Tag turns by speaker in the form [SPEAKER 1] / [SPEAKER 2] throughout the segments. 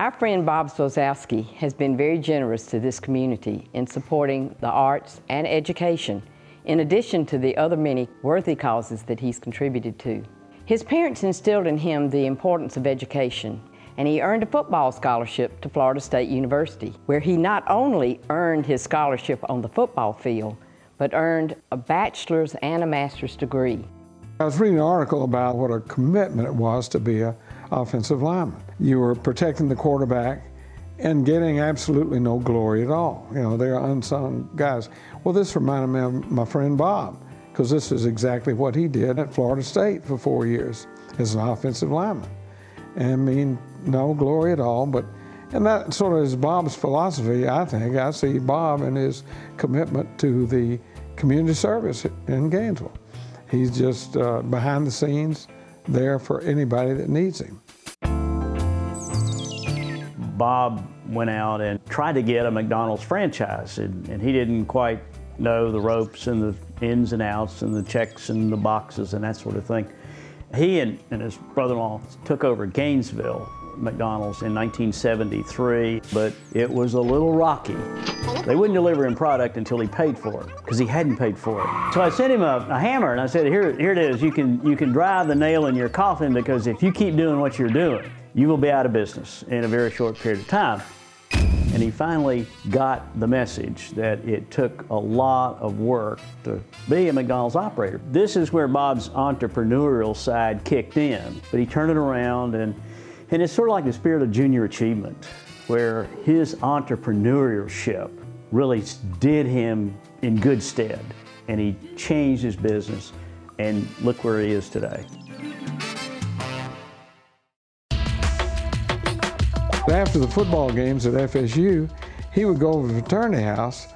[SPEAKER 1] Our friend Bob Swoszowski has been very generous to this community in supporting the arts and education, in addition to the other many worthy causes that he's contributed to. His parents instilled in him the importance of education, and he earned a football scholarship to Florida State University, where he not only earned his scholarship on the football field, but earned a bachelor's and a master's degree.
[SPEAKER 2] I was reading an article about what a commitment it was to be an offensive lineman. You were protecting the quarterback and getting absolutely no glory at all. You know, they're unsung guys. Well, this reminded me of my friend Bob, because this is exactly what he did at Florida State for 4 years as an offensive lineman. And I mean, no glory at all, and that sort of is Bob's philosophy, I think. I see Bob and his commitment to the community service in Gainesville. He's just behind the scenes, there for anybody that needs him.
[SPEAKER 3] Bob went out and tried to get a McDonald's franchise, and he didn't quite know the ropes and the ins and outs and the checks and the boxes and that sort of thing. He and his brother-in-law took over Gainesville McDonald's in 1973, but it was a little rocky. They wouldn't deliver him product until he paid for it, because he hadn't paid for it. So I sent him a hammer, and I said, here it is. You can drive the nail in your coffin, because if you keep doing what you're doing, you will be out of business in a very short period of time. And he finally got the message that it took a lot of work to be a McDonald's operator. This is where Bob's entrepreneurial side kicked in, but he turned it around, and it's sort of like the spirit of junior achievement, where his entrepreneurship really did him in good stead, and he changed his business, and look where he is today.
[SPEAKER 2] After the football games at FSU, he would go over to the fraternity house,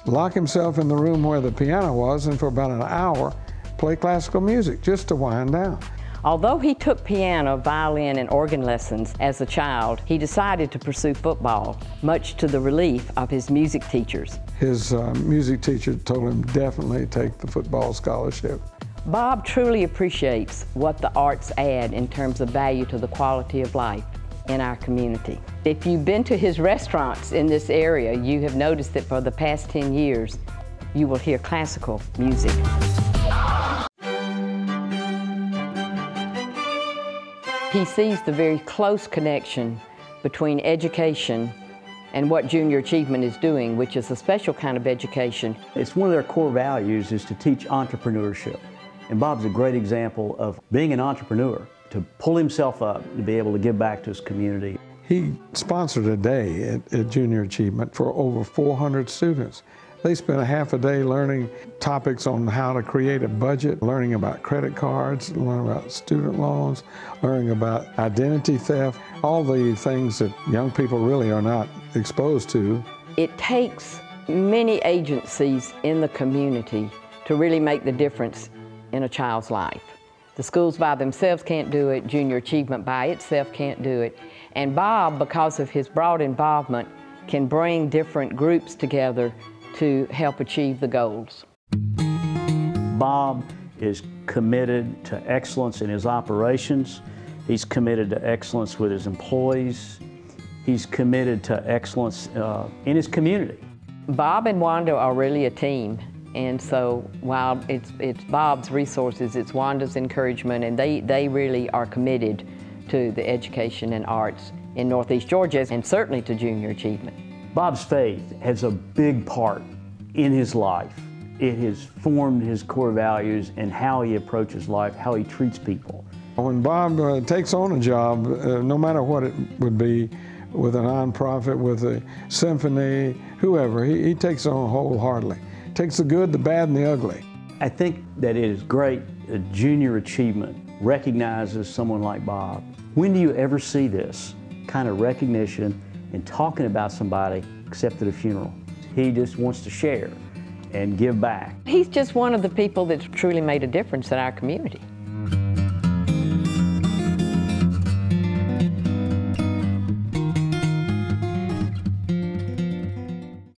[SPEAKER 2] lock himself in the room where the piano was, and for about an hour play classical music just to wind down.
[SPEAKER 1] Although he took piano, violin, and organ lessons as a child, he decided to pursue football, much to the relief of his music teachers.
[SPEAKER 2] His music teacher told him definitely take the football scholarship.
[SPEAKER 1] Bob truly appreciates what the arts add in terms of value to the quality of life in our community. If you've been to his restaurants in this area, you have noticed that for the past 10 years, you will hear classical music. He sees the very close connection between education and what Junior Achievement is doing, which is a special kind of education.
[SPEAKER 3] It's one of their core values is to teach entrepreneurship. And Bob's a great example of being an entrepreneur, to pull himself up, to be able to give back to his community.
[SPEAKER 2] He sponsored a day at Junior Achievement for over 400 students. They spent a half a day learning topics on how to create a budget, learning about credit cards, learning about student loans, learning about identity theft, all the things that young people really are not exposed to.
[SPEAKER 1] It takes many agencies in the community to really make the difference in a child's life. The schools by themselves can't do it, Junior Achievement by itself can't do it, and Bob, because of his broad involvement, can bring different groups together to help achieve the goals.
[SPEAKER 3] Bob is committed to excellence in his operations. He's committed to excellence with his employees. He's committed to excellence in his community.
[SPEAKER 1] Bob and Wanda are really a team. And so while it's Bob's resources, it's Wanda's encouragement, and they really are committed to the education and arts in Northeast Georgia, and certainly to Junior Achievement.
[SPEAKER 3] Bob's faith has a big part in his life. It has formed his core values and how he approaches life, how he treats people.
[SPEAKER 2] When Bob takes on a job, no matter what it would be, with a nonprofit, with a symphony, whoever, he takes it on wholeheartedly. Takes the good, the bad, and the ugly.
[SPEAKER 3] I think that it is great that Junior Achievement recognizes someone like Bob. When do you ever see this kind of recognition and talking about somebody except at a funeral? He just wants to share and give back.
[SPEAKER 1] He's just one of the people that's truly made a difference in our community.